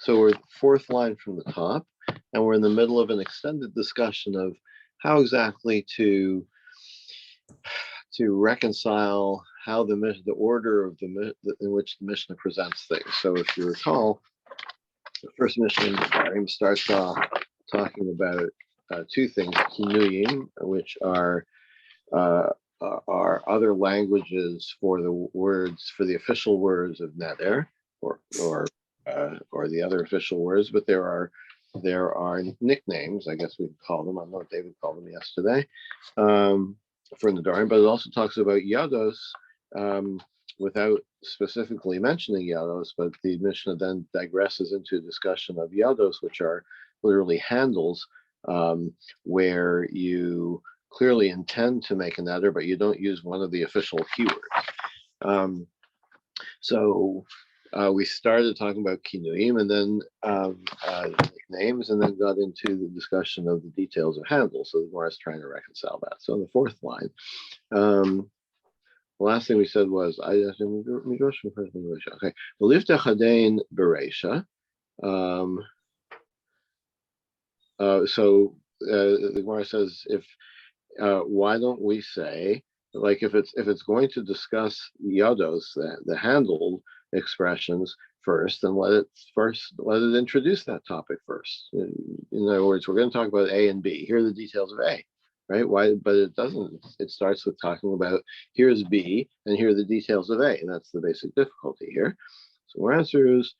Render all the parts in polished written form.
So we're fourth line from the top, and we're in the middle of an extended discussion of how exactly to reconcile how the order of in which the Mishnah presents things. So if you recall, the first Mishnah in Nedarim starts off talking about two things: kinuyim, which are other languages for the words, for the official words of Neder, or the other official words, but there are nicknames, I guess we could call them. I don't know what David called them yesterday, for Nedarim, but it also talks about yados, without specifically mentioning yados, but the Mishnah then digresses into a discussion of yados, which are literally handles, where you clearly intend to make a neder, but you don't use one of the official keywords. So we started talking about kinuyim, and then nicknames, and then got into the discussion of the details of handles. So the Gemara is trying to reconcile that. So in the fourth line, the last thing we said was, okay, V'liftach hadein bereisha. So the Gemara says, if why don't we say, like, if it's going to discuss yados, the handled expressions first, then let it introduce that topic first. In other words, we're going to talk about A and B. Here are the details of A, right? Why? But it doesn't. It starts with talking about, here's B, and here are the details of A, and that's the basic difficulty here. So our answer is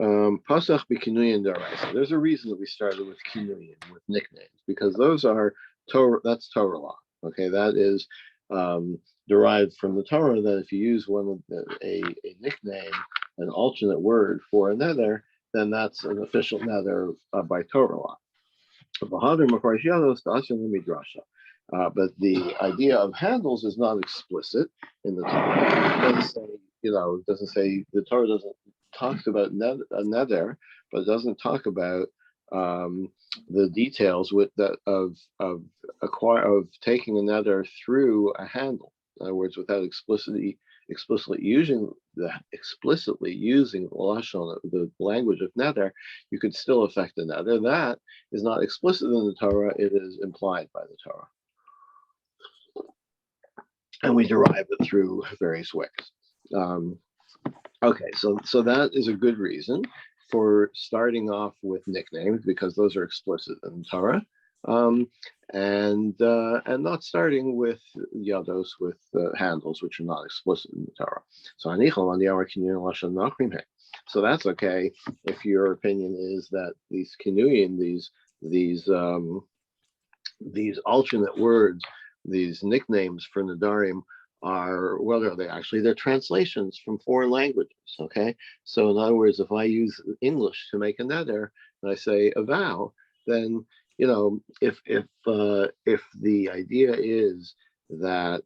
pasach b'kinuyim d'oraisa. There's a reason that we started with kinuyim, with nicknames, because those are Torah. That's Torah law. Okay, that is derived from the Torah, that if you use a nickname, an alternate word for a neder, then that's an official neder by Torah law. But the idea of handles is not explicit in the Torah. It doesn't say the Torah doesn't talks about a neder, but it doesn't talk about the details of taking a neder through a handle. In other words, without explicitly using the lashon, the language of neder, you could still affect a neder. That is not explicit in the Torah; it is implied by the Torah, and we derive it through various ways. Okay, so that is a good reason for starting off with nicknames, because those are explicit in the Torah, and not starting with yados, with handles, which are not explicit in the Torah. So that's okay if your opinion is that these kinuyim, these alternate words, these nicknames for Nedarim, what are they actually? They're translations from foreign languages. Okay, so in other words, if I use English to make a neder and I say a vow, then if the idea is that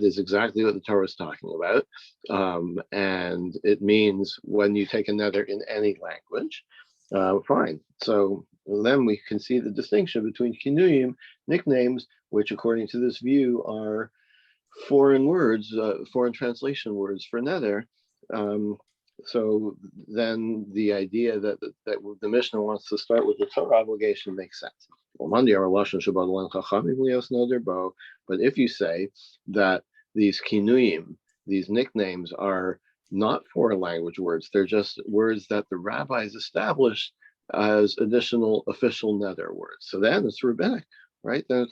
is exactly what the Torah is talking about, and it means when you take a neder in any language, fine. So then we can see the distinction between kinuyim, nicknames, which according to this view are foreign words, foreign translation words for neder. So then the idea that the Mishnah wants to start with the Torah obligation makes sense. But if you say that these kinuyim, these nicknames, are not foreign language words, they're just words that the rabbis established as additional official neder words, so then it's rabbinic, right? Then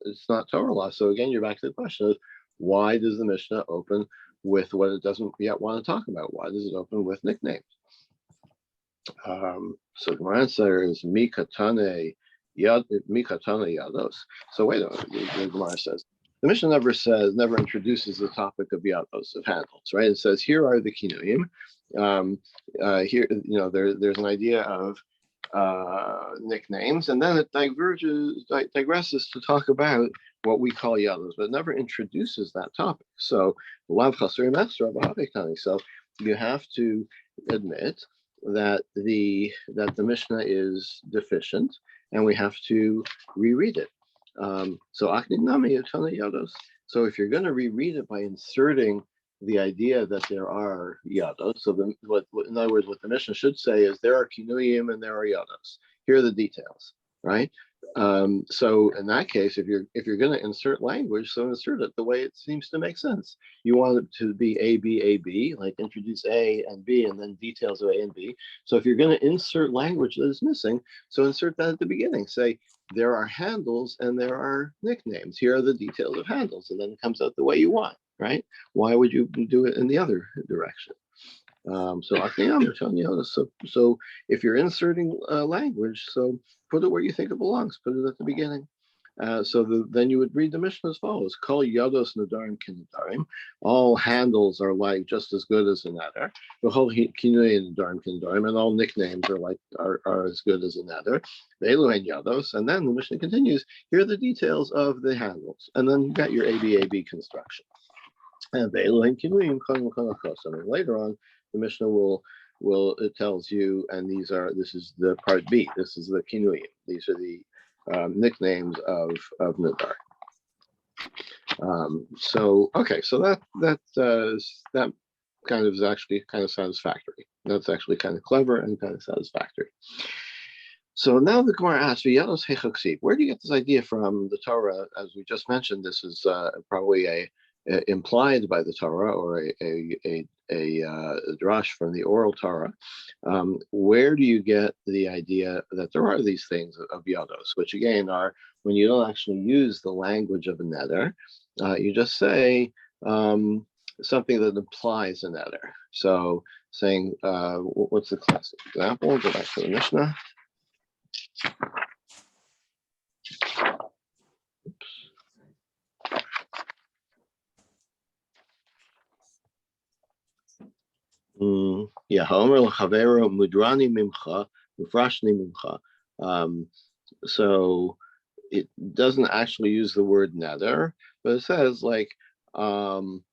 it's not Torah law. So again, you're back to the question of, why does the Mishnah open with what it doesn't yet want to talk about? Why does it open with nicknames? So the answer is mikatane yados. So wait a minute, the Gemara says, the Mishnah never introduces the topic of yados, of handles, right? It says, here are the kinuyim. Here, there's an idea of nicknames, and then it digresses to talk about what we call yados, but it never introduces that topic. So so you have to admit that the Mishnah is deficient, and we have to reread it. So if you're going to reread it by inserting the idea that there are yados. So in other words, what the Mishnah should say is there are kinuyim and there are yados. Here are the details, right? So in that case, if you're going to insert language, so insert it the way it seems to make sense. You want it to be A, B, A, B, like introduce A and B and then details of A and B. So if you're going to insert language that is missing, so insert that at the beginning. Say, there are handles and there are nicknames. Here are the details of handles, and then it comes out the way you want, right? Why would you do it in the other direction? So if you're inserting language, so put it where you think it belongs. Put it at the beginning. Then you would read the Mishnah as follows: Kol yados nedarim k'nedarim. All handles are like just as good as a neder. V'chol kinuyim nedarim k'nedarim, and all nicknames are as good as a neder. Ve'elu hen yados, and then the Mishnah continues. Here are the details of the handles, and then you got your ABAB construction. And ve'elu hen kinuyim and later on, the Mishnah it tells you, and this is the part B. This is the kinuyim. These are the nicknames of Nedar. So that kind of is actually kind of satisfactory. That's actually kind of clever and kind of satisfactory. So now the Gemara asks, "V'yados hechaksiv." Where do you get this idea from the Torah? As we just mentioned, this is probably implied by the Torah or a drash from the oral Torah. Where do you get the idea that there are these things of yados, which again are when you don't actually use the language of a neder, you just say something that implies a neder. So saying, what's the classic example? Go back to the Mishnah. So it doesn't actually use the word nether, but it says like, I'm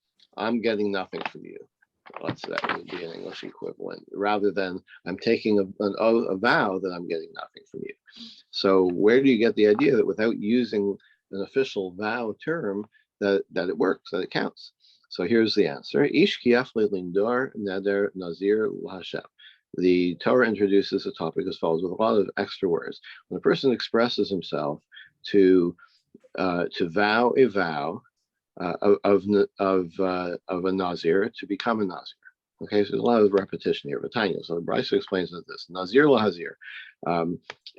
getting nothing from you. Let's say that would be an English equivalent, rather than I'm taking a vow that I'm getting nothing from you. So where do you get the idea that without using an official vow term that it works, that it counts? So here's the answer. Ish lindor neder nazir l'Hashem. The Torah introduces a topic as follows with a lot of extra words. When a person expresses himself to vow a vow of a nazir to become a nazir. Okay, so there's a lot of repetition here. Vatanya. So the Brisa explains it this: nazir lahazir,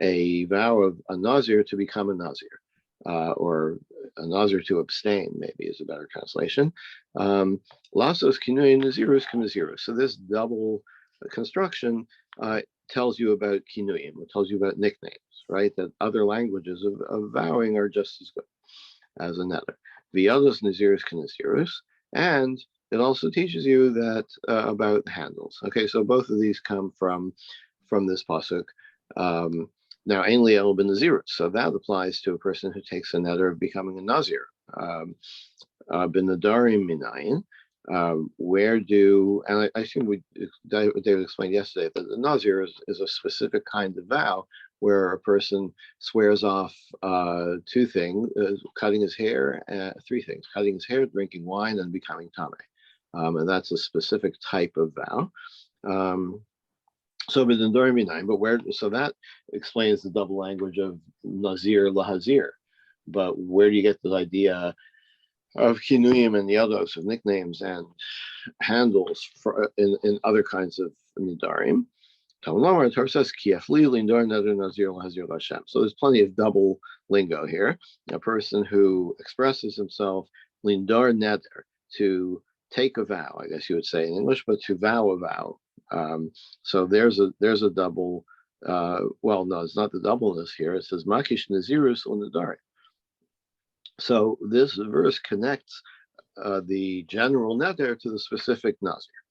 a vow of a nazir to become a nazir. Or a nazir to abstain, maybe is a better translation. Lasos kinuyim nazirus kinazirus. So this double construction tells you about kinuyim. It tells you about nicknames, right? That other languages of vowing are just as good as another. V'yados nazirus kinazirus, and it also teaches you that about handles. Okay, so both of these come from this pasuk. Now, Ein Liel ben Nazirus, so that applies to a person who takes a neder of becoming a Nazir. Ben Nedarim minayin, and I assume David explained yesterday that the Nazir is a specific kind of vow where a person swears off two things, cutting his hair, three things: cutting his hair, drinking wine, and becoming tameh. And that's a specific type of vow. So that explains the double language of Nazir Lahazir. But where do you get the idea of kinuyim and yados, of nicknames and handles in other kinds of Nedarim? Torah says, so there's plenty of double lingo here. A person who expresses himself lindar neder, to take a vow, I guess you would say in English, but to vow a vow. So there's a double. Well, no, it's not the doubleness here. It says makish nazirus l'nedarim. So this verse connects the general neder to the specific nazir.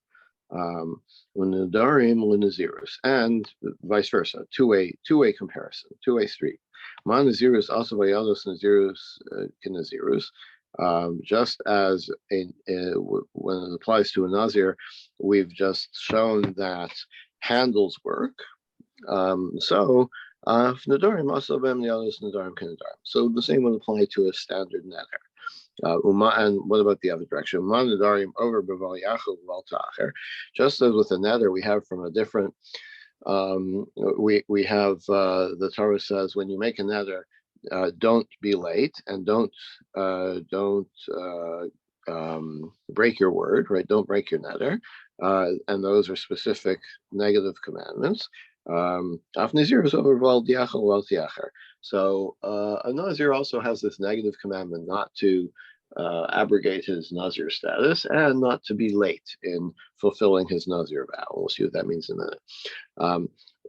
L'nedarim l'nazirus, and vice versa. Two-way comparison, two-way street. Ma nazirus also vayados nazirus kinazirus. Just as when it applies to a nazir, we've just shown that handles work. So the same would apply to a standard neder. And what about the other direction? Uma Nedarim over B'val Yachol B'val Ta'acher. Just as with the neder, we have from a different. We have the Torah says when you make a neder, don't be late and don't break your word, right? Don't break your neder, and those are specific negative commandments. Af Nazir is over B'val Diachol B'val Tiacher. So a Nazir also has this negative commandment not to abrogate his Nazir status and not to be late in fulfilling his Nazir vow. We'll see what that means in a minute.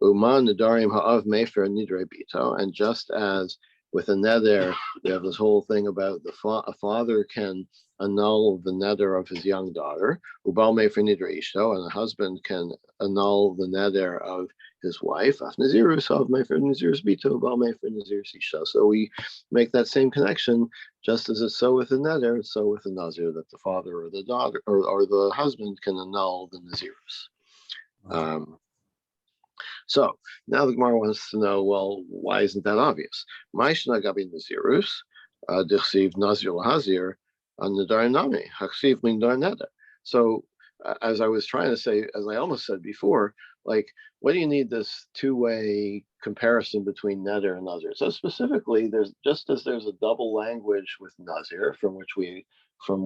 Uman Nedarim Ha'av Mefer Nidre Bito, and just as with a neder, we have this whole thing about a father can annul the neder of his young daughter, Ubal Mefer Nidre Ishto, and a husband can annul the neder of his wife. So we make that same connection, just as it's so with the neder, it's so with the nazir, that the father or the daughter or the husband can annul the nazirus. So now the Gemara wants to know, well, why isn't that obvious? Ma'ishna gabi nazirus, dichsiv nazir lahazir, nedarim nami, haksiv lindar neder. So as I was trying to say, as I almost said before, like, what do you need this two-way comparison between neder and nazir? So specifically, there's just as there's a double language with nazir from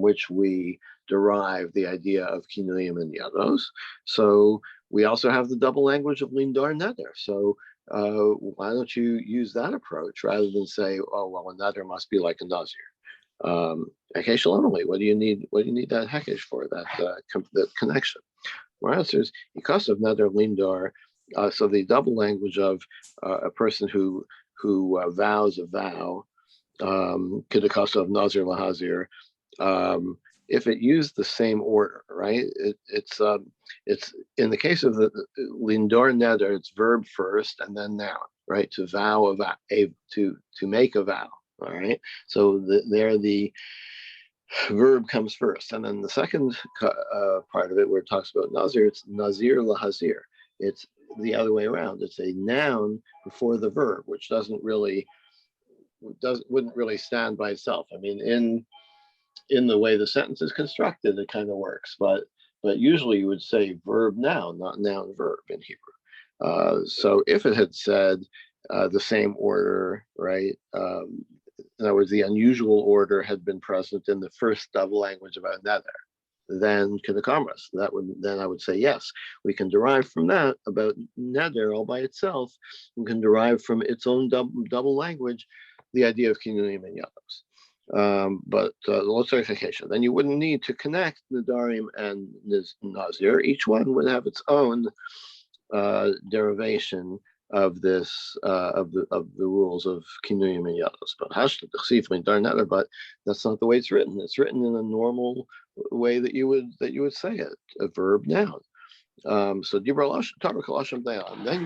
which we derive the idea of kinuyim and yados. So we also have the double language of lindar neder. So why don't you use that approach rather than say, oh well, a neder must be like a nazir? Hekesh only. What do you need? What do you need that hekesh for? That connection. My answer is because of neder lindar. So the double language of a person who vows a vow, kiddukas of nazir lahazir. If it used the same order, right? It's in the case of the lindor neder, it's verb first and then noun, right? To vow a vow, to make a vow. All right. So the verb comes first, and then the second part of it, where it talks about nazir, it's nazir lahazir. It's the other way around. It's a noun before the verb, which wouldn't really stand by itself. I mean, in the way the sentence is constructed, it kind of works, but usually you would say verb noun, not noun verb in Hebrew. So if it had said the same order, right? In other words, the unusual order had been present in the first double language about neder, then kiddukamas. Then I would say yes, we can derive from that about neder all by itself. We can derive from its own double language the idea of kinuyim and yados. But clarification. Then you wouldn't need to connect Nedarim and Nazir. Each one would have its own derivation of this of the rules of kinuyim and yados. But that's not the way it's written. It's written in a normal way that you would say it, a verb noun. So then you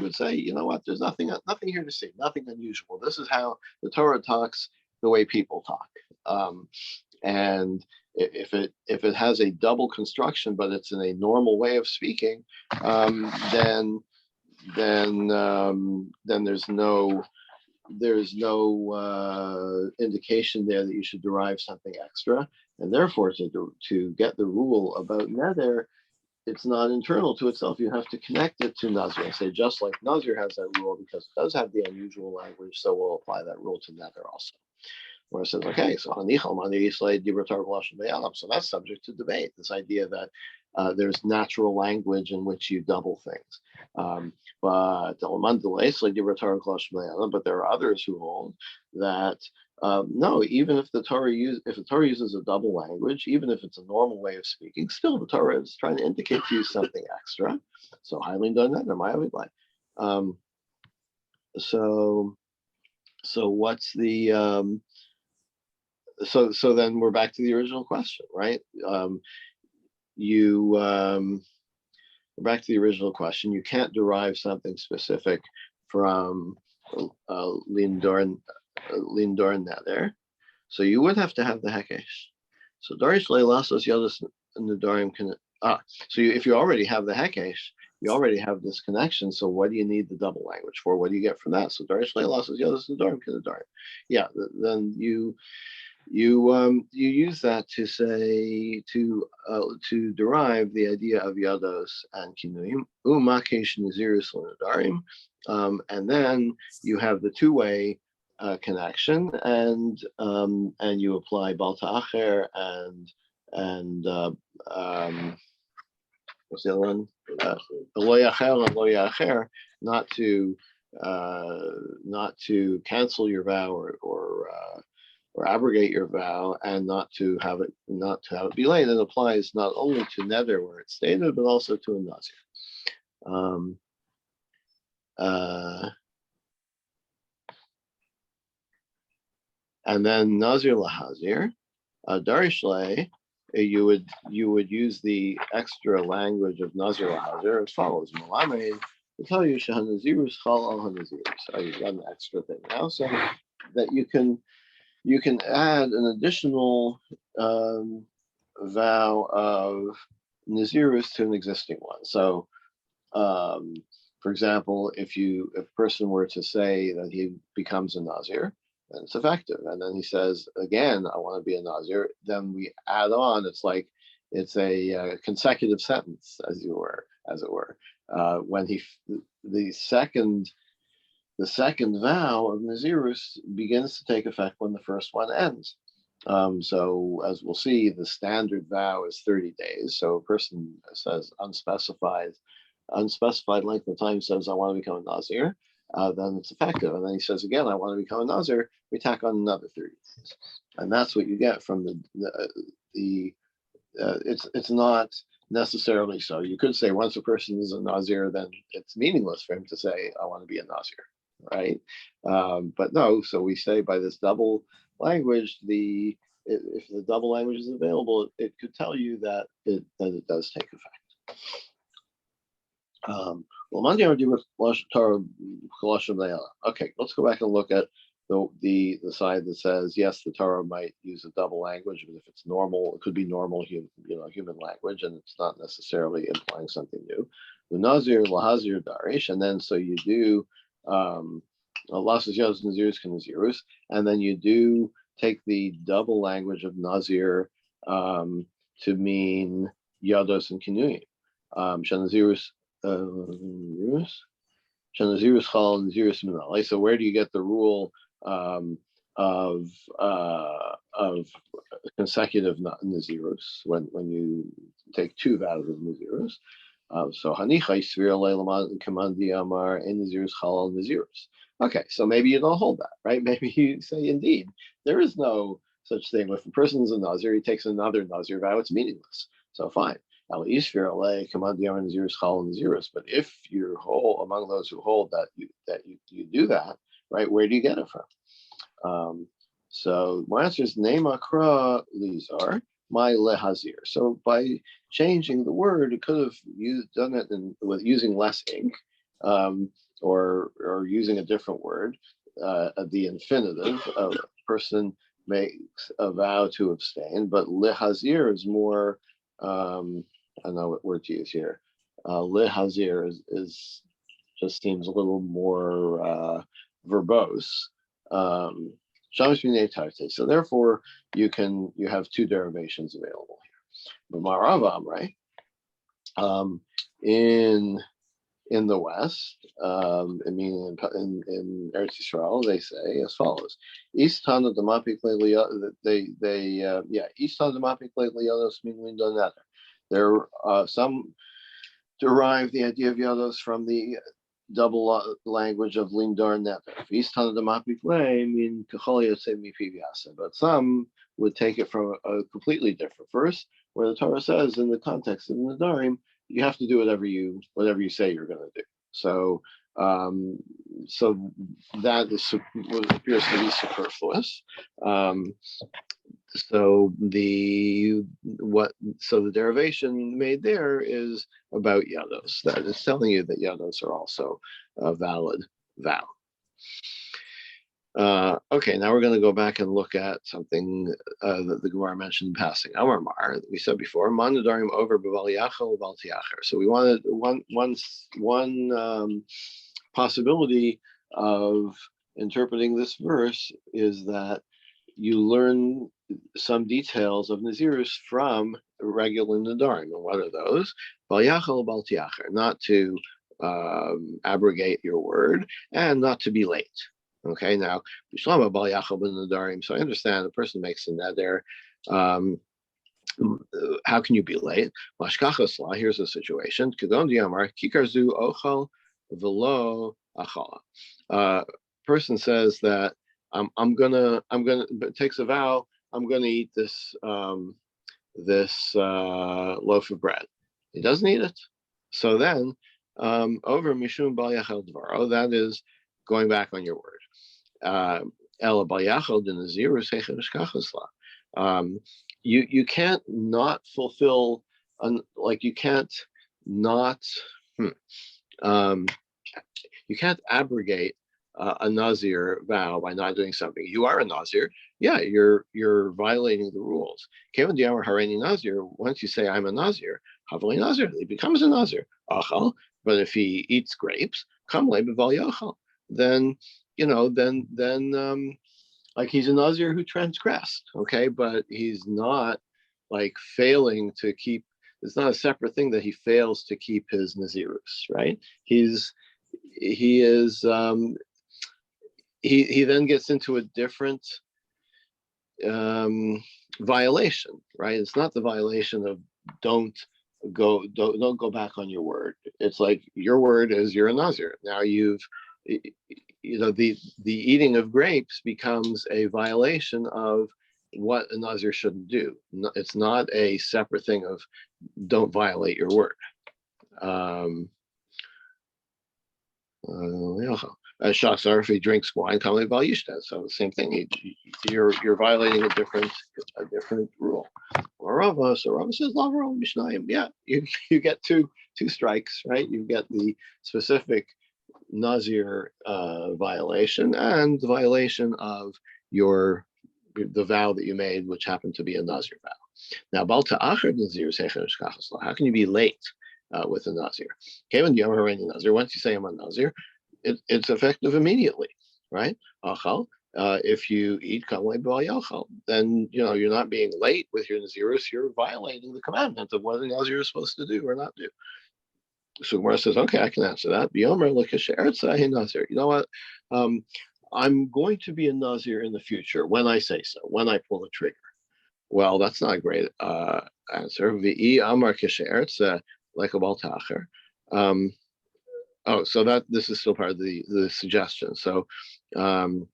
would say, you know what? There's nothing here to see, nothing unusual. This is how the Torah talks, the way people talk. And if it has a double construction, but it's in a normal way of speaking, then there's no indication there that you should derive something extra, and therefore to get the rule about neder, it's not internal to itself. You have to connect it to Nazir and say, just like Nazir has that rule because it does have the unusual language, so we'll apply that rule to neder also. Where it says, okay, so that's subject to debate. This idea that there's natural language in which you double things. But there are others who hold that no, even if the Torah uses a double language, even if it's a normal way of speaking, still the Torah is trying to indicate to you something extra. So highly done that, my lie. So what's the so then we're back to the original question, right? Back to the original question. You can't derive something specific from lindor neder, so you would have to have the hekesh. So darish leilasos yados nedarim can. If you already have the hekesh, you already have this connection. So what do you need the double language for? What do you get from that? So darish leilasos yados nedarim can nedarim. Yeah, then you use that to say to derive the idea of yados and kinuyim umakesh nazirus nedarim, and then you have the two-way connection, and you apply balta acher and what's the other one? Lo yacher and lo yacher, not to cancel your vow or abrogate your vow, and not to have it be late. It applies not only to neder where it's stated, but also to a nazir. And then nazir lahazir, darishle, you would use the extra language of nazir lahazir as follows: Malamed to tell you shahanazirus chal al hanazirus. I've got an extra thing now, so that you can add an additional vow of nazirus to an existing one. So, for example, if a person were to say that he becomes a nazir, then it's effective. And then he says again, "I want to be a nazir." Then we add on. It's a consecutive sentence, as it were. When the second vow of Nazirus begins to take effect when the first one ends. So as we'll see, the standard vow is 30 days. So a person says unspecified length of time, says, "I want to become a Nazir," then it's effective. And then he says again, "I want to become a Nazir," we tack on another 30 days. And that's what you get from it's not necessarily so. You could say once a person is a Nazir, then it's meaningless for him to say, "I want to be a Nazir." Right? But no, so we say by this double language, if the double language is available, it could tell you that it does take effect. Okay, let's go back and look at the side that says yes, the Torah might use a double language, but if it's normal, it could be normal human language, and it's not necessarily implying something new. The Nazir lahazir darish, and then so you do lasses yados nazirus can nazirus, and then you do take the double language of nazir to mean yados and kinuyim. Shanazirus Shanazirus chal nazirus minalei. So where do you get the rule of consecutive nazirus when you take two vows of nazirus? So hanichai svir leilaman kamandi amar en nazirus chal nazirus. Okay, so maybe you don't hold that, right? Maybe you say indeed there is no such thing. If a person is a nazir, he takes another nazir vow, it's meaningless. So fine. But if you're whole among those who hold that you do that, right? Where do you get it from? So my answer is Neimakra Lizar, my lehazir. So by changing the word, it could have done it with using less ink, or using a different word. The infinitive, a person makes a vow to abstain, but lehazir is more. I know what word to use here. Lehazir is just seems a little more verbose. So therefore, you have two derivations available here. But Maravam, right? In the West, in Eretz Yisrael, they say as follows: East Tana Damapik East Tana Damapik Leonos Min Donetter. There some derive the idea of Yados from the double language of Lindar Neter. East Tana Damapik mean Kachol Yosei Mipiv Yasa, but some would take it from a completely different verse, where the Torah says in the context of Nedarim, you have to do whatever you say you're going to do. So, so that is what appears to be superfluous. So the derivation made there is about yados. That is telling you that yados are also a valid vow. Okay, now we're going to go back and look at something that the Gemara mentioned in passing. Amar Mar, that we said before, Man Nedarim over b'val yachal b'val tiacher. So we wanted one possibility of interpreting this verse is that you learn some details of Nazirus from regular Nedarim. And what are those? Bal yachal bal tiacher, not to abrogate your word and not to be late. Okay, now, Bishlama bal yachal ben Nedarim. So I understand the person makes a neder. How can you be late? Mashkachas law. Here's the situation. Kedon diamar kikarzu ochal velo achala. Person says that I'm gonna but takes a vow. I'm gonna eat this loaf of bread. He doesn't eat it. So then over mishum bal yachal dvaro. That is going back on your word. Ela bal yachal de nazirus heichen mashkachas law. You can't not fulfill, like you can't not, you can't abrogate a Nazir vow by not doing something. You are a Nazir, yeah, you're violating the rules. Kevin Diamar Hareni Nazir, once you say I'm a Nazir, Havali Nazir, he becomes a Nazir. Achal, but if he eats grapes, Kamle Beval Yachal, then like he's a Nazir who transgressed, okay, but he's not like failing to keep. It's not a separate thing that he fails to keep his Nazirus, right? He then gets into a different violation, right? It's not the violation of don't go back on your word. It's like your word is you're a Nazir. Now the eating of grapes becomes a violation of what a Nazir shouldn't do. It's not a separate thing of don't violate your word. Shaksar, if he drinks wine, so the same thing. You're violating a different rule. Rava says yeah, you get two strikes, right? You get the specific Nazir violation and the violation of the vow that you made, which happened to be a Nazir vow. Now, how can you be late with a Nazir? Once you say I'm a Nazir, it's effective immediately, right? If you eat kamei b'al yachal, then you're not being late with your Nazirus. You're violating the commandment of what a Nazir is supposed to do or not do. So Gemara says, okay, I can answer that. You know what? I'm going to be a Nazir in the future when I say so, when I pull the trigger. Well, that's not a great answer. V'i amar kisheretz like a baltacher. So this is still part of the suggestion. So, 1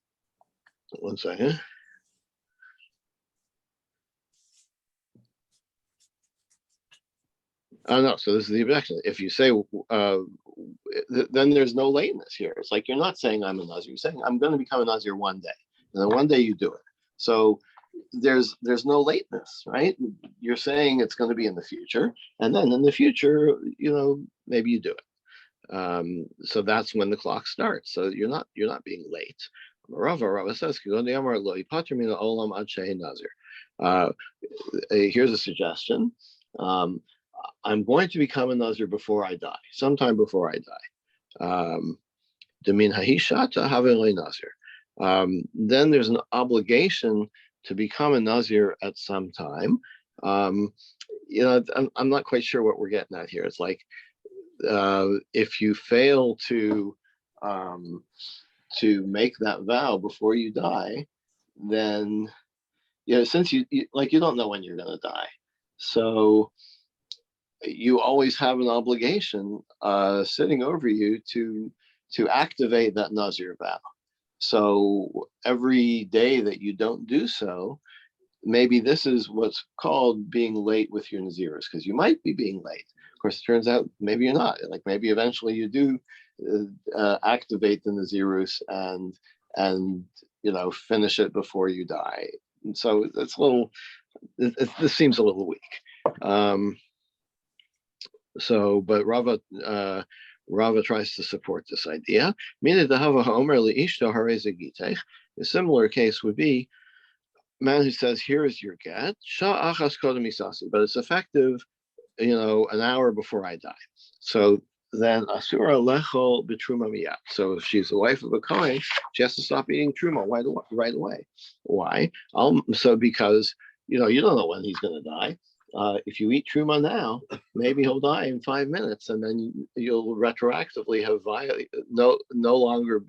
second. Oh no, so this is the objection. If you say, then there's no lateness here. It's like you're not saying I'm a Nazir. You're saying I'm going to become a Nazir one day, and then one day you do it. So there's no lateness, right? You're saying it's going to be in the future, and then in the future, maybe you do it. So that's when the clock starts. So you're not being late. Rava says, here's a suggestion. I'm going to become a Nazir before I die, sometime before I die. Demin hahishata havele Nazir. Then there's an obligation to become a Nazir at some time. I'm not quite sure what we're getting at here. It's like if you fail to make that vow before you die, then since you don't know when you're going to die, so you always have an obligation sitting over you to activate that Nazir vow. So every day that you don't do so, maybe this is what's called being late with your Nazirus, because you might be being late. Of course, it turns out maybe you're not. Like maybe eventually you do activate the Nazirus and finish it before you die. And so it's a little. This seems a little weak. But Rava tries to support this idea. A similar case would be a man who says, "Here is your get, but it's effective, an hour before I die." So then asura lechol b'truma miyat. So if she's the wife of a kohen, she has to stop eating truma right away. Why? So because you don't know when he's going to die. If you eat truma now, maybe he'll die in 5 minutes, and then you'll retroactively have no longer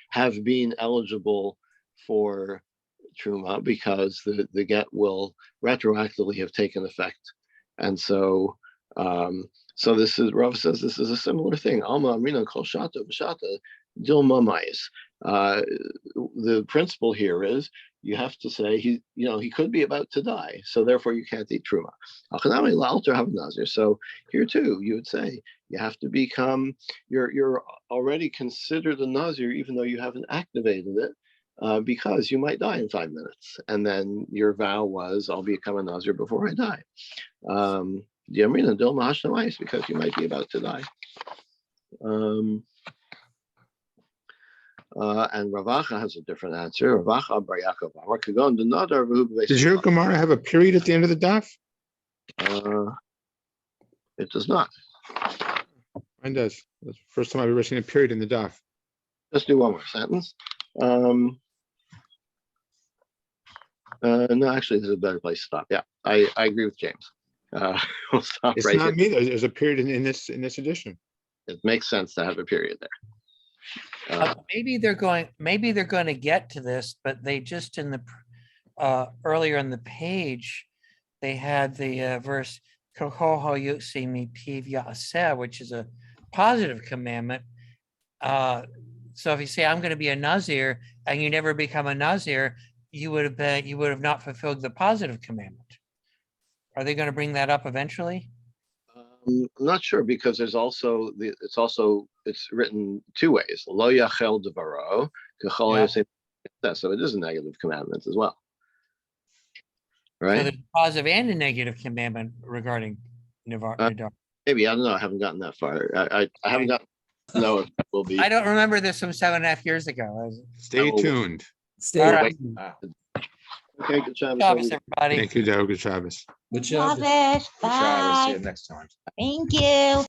have been eligible for truma because the get will retroactively have taken effect, and so this is Rav says this is a similar thing. Alma amrina kol shata v'shata dilma mais. The principle here is you have to say he could be about to die, so therefore you can't eat truma. So here too, you would say you have to become you're already considered a nazir even though you haven't activated it. Because you might die in 5 minutes, and then your vow was, "I'll become a nazir before I die." Because you might be about to die. And Ravacha has a different answer. Ravacha bar Yaakov Amar Kagon the Nadar. Does your Gemara have a period at the end of the daf? It does not. Mine does. That's the first time I've ever seen a period in the daf. Let's do one more sentence. No, actually, this is a better place to stop. Yeah, I agree with James. We'll stop It's right not here. me. There's a period in this edition. It makes sense to have a period there. Maybe they're going to get to this, but they just in the earlier in the page, they had the verse which is a positive commandment. So if you say I'm going to be a Nazir and you never become a Nazir, you would have not fulfilled the positive commandment. Are they going to bring that up eventually? I'm not sure because there's also it's written two ways. Lo yachel devaro, so it is a negative commandment as well, right? So there's a positive and a negative commandment regarding Nedarim. Maybe I don't know. I haven't gotten that far. I haven't gotten to know if that will be. I don't remember this from 7.5 years ago. Stay tuned. Stay right. tuned. Okay, good job. Shabbos, everybody. Thank you, Doug. Good Shabbos. Good job. Shabbos, Good Shabbos. See you bye. next time. Thank you.